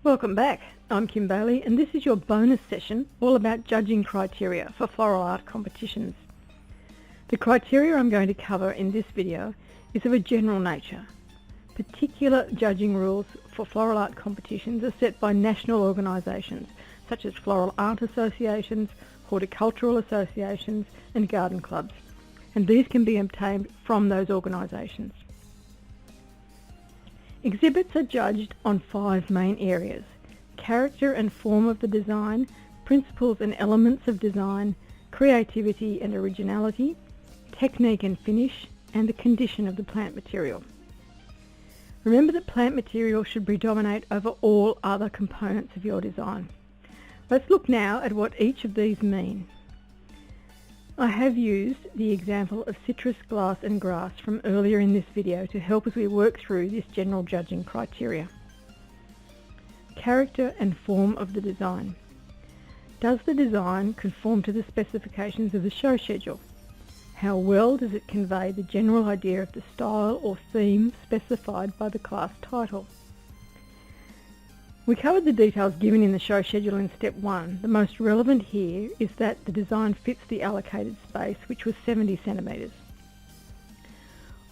Welcome back. I'm Kim Bailey and this is your bonus session all about judging criteria for floral art competitions. The criteria I'm going to cover in this video is of a general nature. Particular judging rules for floral art competitions are set by national organisations such as floral art associations, horticultural associations and garden clubs, and these can be obtained from those organisations. Exhibits are judged on 5 main areas: character and form of the design, principles and elements of design, creativity and originality, technique and finish, and the condition of the plant material. Remember that plant material should predominate over all other components of your design. Let's look now at what each of these mean. I have used the example of citrus, glass and grass from earlier in this video to help as we work through this general judging criteria. Character and form of the design. Does the design conform to the specifications of the show schedule? How well does it convey the general idea of the style or theme specified by the class title? We covered the details given in the show schedule in step 1. The most relevant here is that the design fits the allocated space, which was 70 centimetres.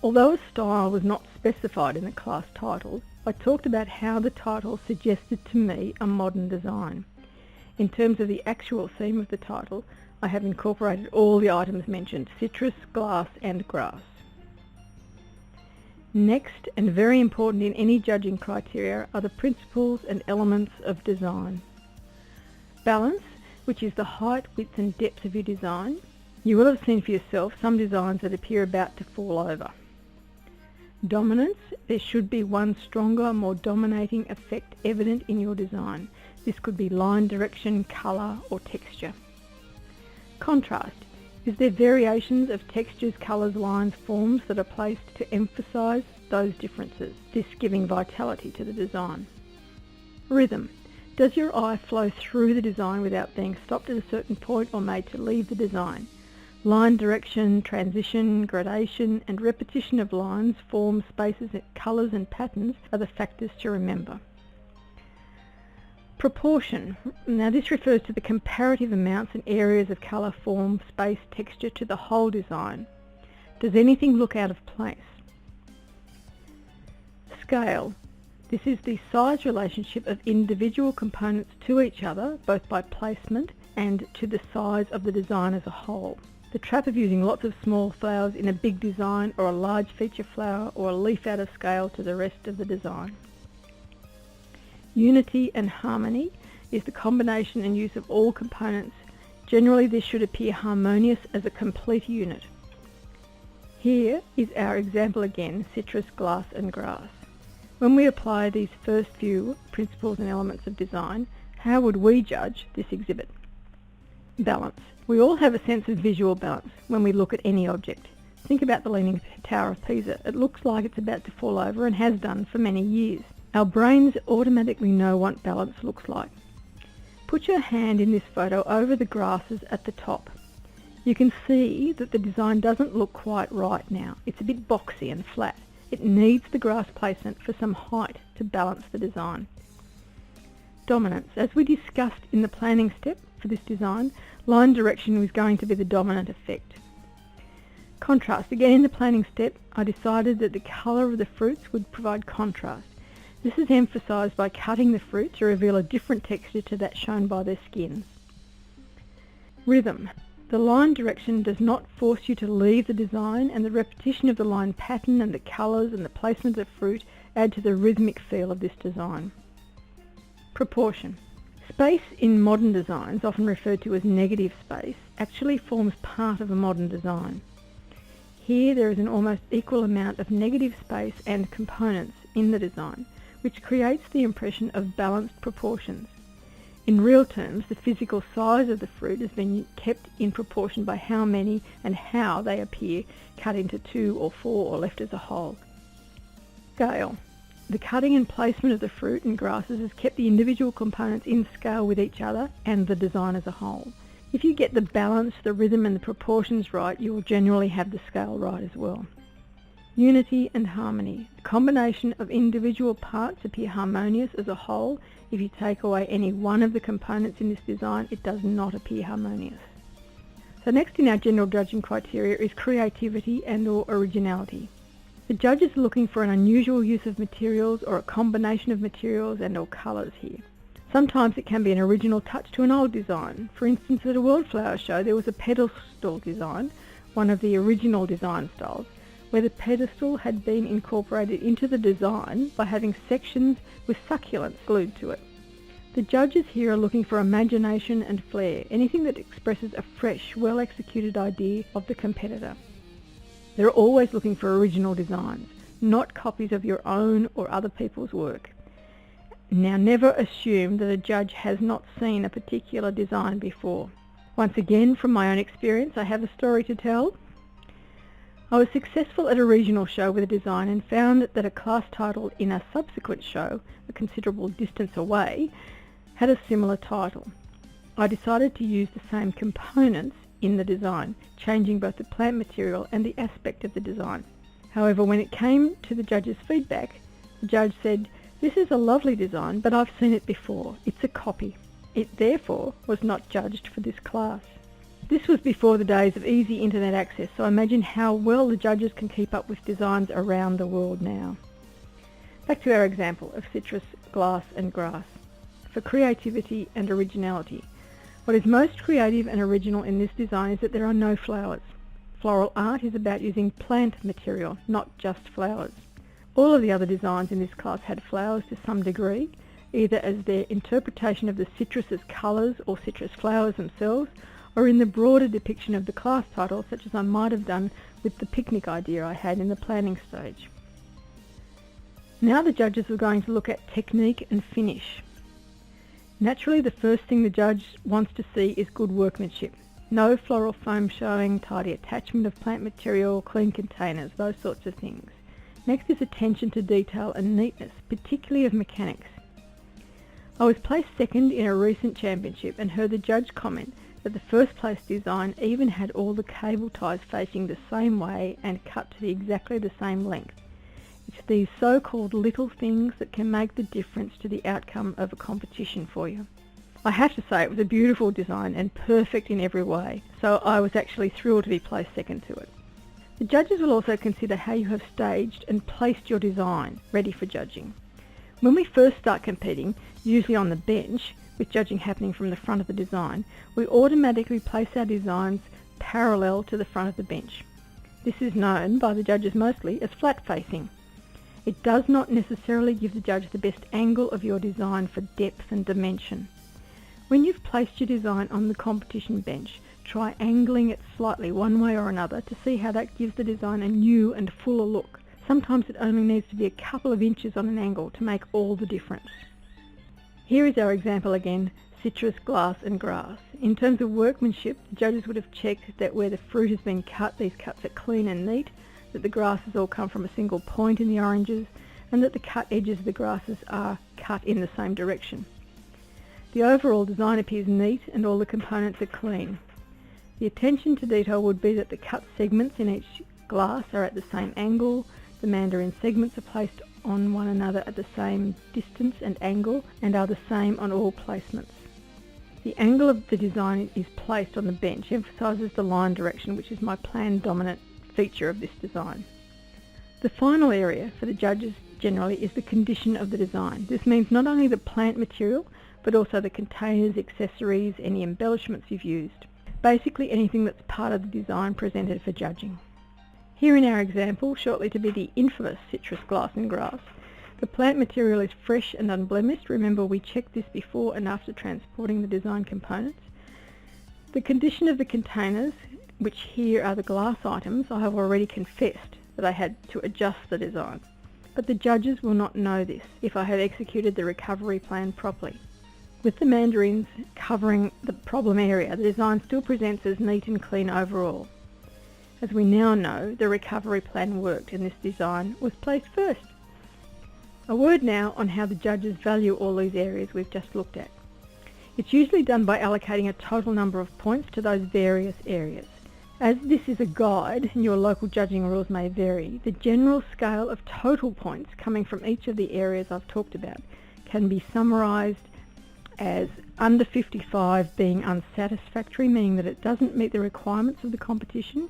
Although a style was not specified in the class title, I talked about how the title suggested to me a modern design. In terms of the actual theme of the title, I have incorporated all the items mentioned: citrus, glass and grass. Next, and very important in any judging criteria, are the principles and elements of design. Balance, which is the height, width and depth of your design. You will have seen for yourself some designs that appear about to fall over. Dominance, there should be one stronger, more dominating effect evident in your design. This could be line direction, colour or texture. Contrast, is there variations of textures, colours, lines, forms that are placed to emphasise those differences, this giving vitality to the design. Rhythm, does your eye flow through the design without being stopped at a certain point or made to leave the design? Line direction, transition, gradation and repetition of lines, forms, spaces, colours and patterns are the factors to remember. Proportion, now this refers to the comparative amounts and areas of colour, form, space, texture to the whole design. Does anything look out of place? Scale, this is the size relationship of individual components to each other, both by placement and to the size of the design as a whole. The trap of using lots of small flowers in a big design, or a large feature flower or a leaf out of scale to the rest of the design. Unity and harmony is the combination and use of all components. Generally this should appear harmonious as a complete unit. Here is our example again: citrus, glass and grass. When we apply these first few principles and elements of design, how would we judge this exhibit? Balance. We all have a sense of visual balance when we look at any object. Think about the Leaning Tower of Pisa. It looks like it's about to fall over and has done for many years. Our brains automatically know what balance looks like. Put your hand in this photo over the grasses at the top. You can see that the design doesn't look quite right now. It's a bit boxy and flat. It needs the grass placement for some height to balance the design. Dominance. As we discussed in the planning step for this design, line direction was going to be the dominant effect. Contrast. Again, in the planning step, I decided that the colour of the fruits would provide contrast. This is emphasised by cutting the fruit to reveal a different texture to that shown by their skins. Rhythm. The line direction does not force you to leave the design, and the repetition of the line pattern and the colours and the placement of fruit add to the rhythmic feel of this design. Proportion. Space in modern designs, often referred to as negative space, actually forms part of a modern design. Here there is an almost equal amount of negative space and components in the design, which creates the impression of balanced proportions. In real terms, the physical size of the fruit has been kept in proportion by how many and how they appear cut into 2 or 4 or left as a whole. Scale. The cutting and placement of the fruit and grasses has kept the individual components in scale with each other and the design as a whole. If you get the balance, the rhythm and the proportions right, you will generally have the scale right as well. Unity and harmony. The combination of individual parts appear harmonious as a whole. If you take away any one of the components in this design, it does not appear harmonious. So next in our general judging criteria is creativity and/or originality. The judges are looking for an unusual use of materials or a combination of materials and/or colours here. Sometimes it can be an original touch to an old design. For instance, at a Wildflower show there was a pedestal design, one of the original design styles, where the pedestal had been incorporated into the design by having sections with succulents glued to it. The judges here are looking for imagination and flair, anything that expresses a fresh, well-executed idea of the competitor. They're always looking for original designs, not copies of your own or other people's work. Now, never assume that a judge has not seen a particular design before. Once again, from my own experience, I have a story to tell. I was successful at a regional show with a design and found that a class title in a subsequent show, a considerable distance away, had a similar title. I decided to use the same components in the design, changing both the plant material and the aspect of the design. However, when it came to the judge's feedback, the judge said, "This is a lovely design, but I've seen it before. It's a copy." It therefore was not judged for this class. This was before the days of easy internet access, so imagine how well the judges can keep up with designs around the world now. Back to our example of citrus, glass and grass. For creativity and originality. What is most creative and original in this design is that there are no flowers. Floral art is about using plant material, not just flowers. All of the other designs in this class had flowers to some degree, either as their interpretation of the citrus as colours or citrus flowers themselves, or in the broader depiction of the class title, such as I might have done with the picnic idea I had in the planning stage. Now the judges are going to look at technique and finish. Naturally, the first thing the judge wants to see is good workmanship. No floral foam showing, tidy attachment of plant material, clean containers, those sorts of things. Next is attention to detail and neatness, particularly of mechanics. I was placed second in a recent championship and heard the judge comment that the first place design even had all the cable ties facing the same way and cut to exactly the same length. It's these so-called little things that can make the difference to the outcome of a competition for you. I have to say it was a beautiful design and perfect in every way, so I was actually thrilled to be placed second to it. The judges will also consider how you have staged and placed your design ready for judging. When we first start competing, usually on the bench, with judging happening from the front of the design, we automatically place our designs parallel to the front of the bench. This is known by the judges mostly as flat facing. It does not necessarily give the judge the best angle of your design for depth and dimension. When you've placed your design on the competition bench, try angling it slightly one way or another to see how that gives the design a new and fuller look. Sometimes it only needs to be a couple of inches on an angle to make all the difference. Here is our example again, citrus, glass and grass. In terms of workmanship, the judges would have checked that where the fruit has been cut, these cuts are clean and neat, that the grasses all come from a single point in the oranges, and that the cut edges of the grasses are cut in the same direction. The overall design appears neat and all the components are clean. The attention to detail would be that the cut segments in each glass are at the same angle, the mandarin segments are placed on one another at the same distance and angle and are the same on all placements. The angle of the design is placed on the bench emphasises the line direction, which is my plan dominant feature of this design. The final area for the judges generally is the condition of the design. This means not only the plant material but also the containers, accessories, any embellishments you've used. Basically anything that's part of the design presented for judging. Here in our example, shortly to be the infamous citrus, glass and grass, the plant material is fresh and unblemished. Remember, we checked this before and after transporting the design components. The condition of the containers, which here are the glass items, I have already confessed that I had to adjust the design. But the judges will not know this if I have executed the recovery plan properly. With the mandarins covering the problem area, the design still presents as neat and clean overall. As we now know, the recovery plan worked and this design was placed first. A word now on how the judges value all these areas we've just looked at. It's usually done by allocating a total number of points to those various areas. As this is a guide and your local judging rules may vary, the general scale of total points coming from each of the areas I've talked about can be summarised as under 55 being unsatisfactory, meaning that it doesn't meet the requirements of the competition.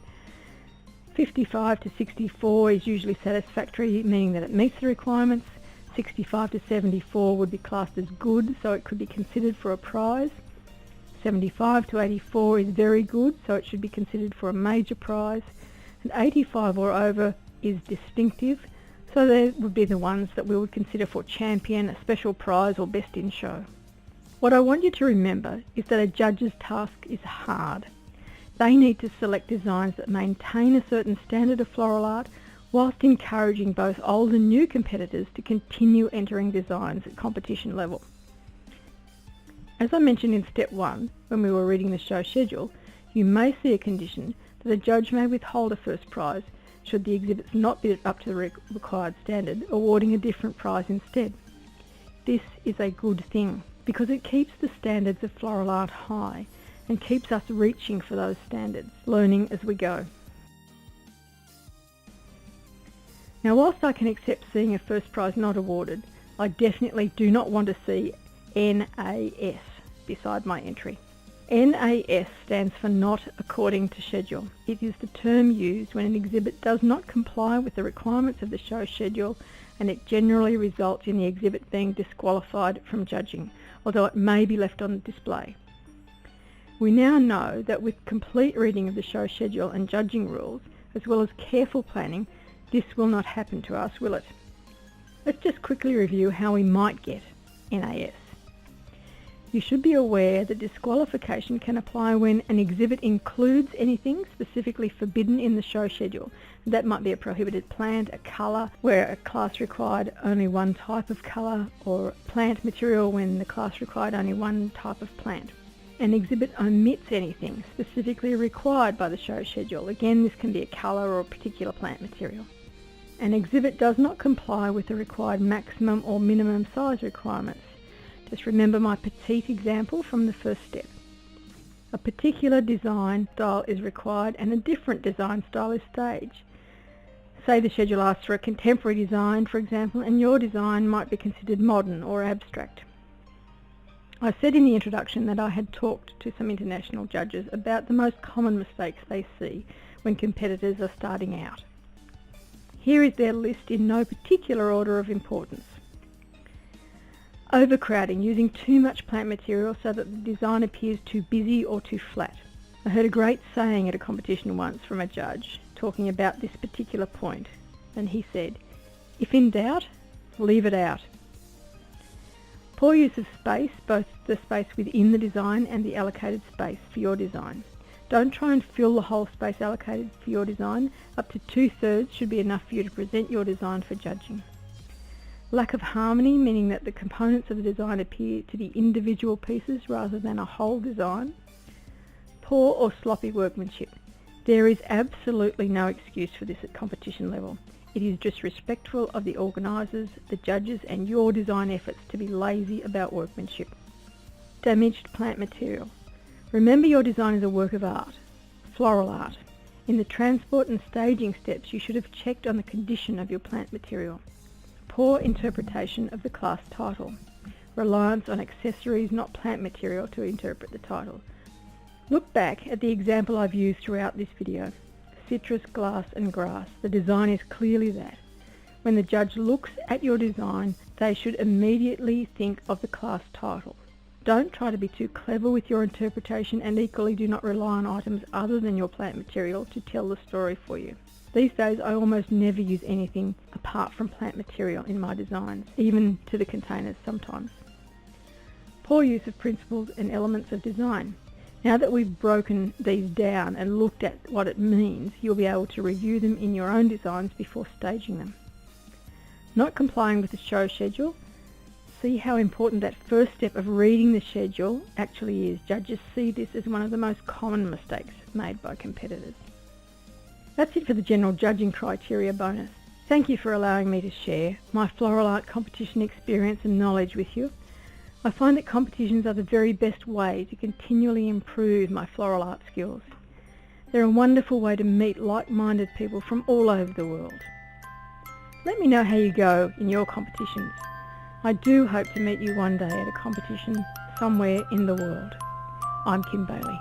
55 to 64 is usually satisfactory, meaning that it meets the requirements. 65 to 74 would be classed as good, so it could be considered for a prize. 75 to 84 is very good, so it should be considered for a major prize. And 85 or over is distinctive, so they would be the ones that we would consider for champion, a special prize, or best in show. What I want you to remember is that a judge's task is hard. They need to select designs that maintain a certain standard of floral art whilst encouraging both old and new competitors to continue entering designs at competition level. As I mentioned in step 1, when we were reading the show schedule, you may see a condition that a judge may withhold a first prize should the exhibits not be up to the required standard, awarding a different prize instead. This is a good thing because it keeps the standards of floral art high and keeps us reaching for those standards, learning as we go. Now, whilst I can accept seeing a first prize not awarded, I definitely do not want to see NAS beside my entry. NAS stands for not according to schedule. It is the term used when an exhibit does not comply with the requirements of the show schedule, and it generally results in the exhibit being disqualified from judging, although it may be left on display. We now know that with complete reading of the show schedule and judging rules, as well as careful planning, this will not happen to us, will it? Let's just quickly review how we might get NAS. You should be aware that disqualification can apply when an exhibit includes anything specifically forbidden in the show schedule. That might be a prohibited plant, a colour where a class required only one type of colour, or plant material when the class required only one type of plant. An exhibit omits anything specifically required by the show schedule. Again, this can be a colour or a particular plant material. An exhibit does not comply with the required maximum or minimum size requirements. Just remember my petite example from the first step. A particular design style is required and a different design style is staged. Say the schedule asks for a contemporary design, for example, and your design might be considered modern or abstract. I said in the introduction that I had talked to some international judges about the most common mistakes they see when competitors are starting out. Here is their list in no particular order of importance. Overcrowding, using too much plant material so that the design appears too busy or too flat. I heard a great saying at a competition once from a judge talking about this particular point, and he said, "If in doubt, leave it out." Poor use of space, both the space within the design and the allocated space for your design. Don't try and fill the whole space allocated for your design. Up to 2/3 should be enough for you to present your design for judging. Lack of harmony, meaning that the components of the design appear to be individual pieces rather than a whole design. Poor or sloppy workmanship. There is absolutely no excuse for this at competition level. It is disrespectful of the organisers, the judges and your design efforts to be lazy about workmanship. Damaged plant material. Remember, your design is a work of art, floral art. In the transport and staging steps, you should have checked on the condition of your plant material. Poor interpretation of the class title. Reliance on accessories, not plant material, to interpret the title. Look back at the example I've used throughout this video. Citrus, glass and grass. The design is clearly that. When the judge looks at your design, they should immediately think of the class title. Don't try to be too clever with your interpretation, and equally do not rely on items other than your plant material to tell the story for you. These days I almost never use anything apart from plant material in my designs, even to the containers sometimes. Poor use of principles and elements of design. Now that we've broken these down and looked at what it means, you'll be able to review them in your own designs before staging them. Not complying with the show schedule. See how important that first step of reading the schedule actually is. Judges see this as one of the most common mistakes made by competitors. That's it for the general judging criteria bonus. Thank you for allowing me to share my floral art competition experience and knowledge with you. I find that competitions are the very best way to continually improve my floral art skills. They're a wonderful way to meet like-minded people from all over the world. Let me know how you go in your competitions. I do hope to meet you one day at a competition somewhere in the world. I'm Kim Bailey.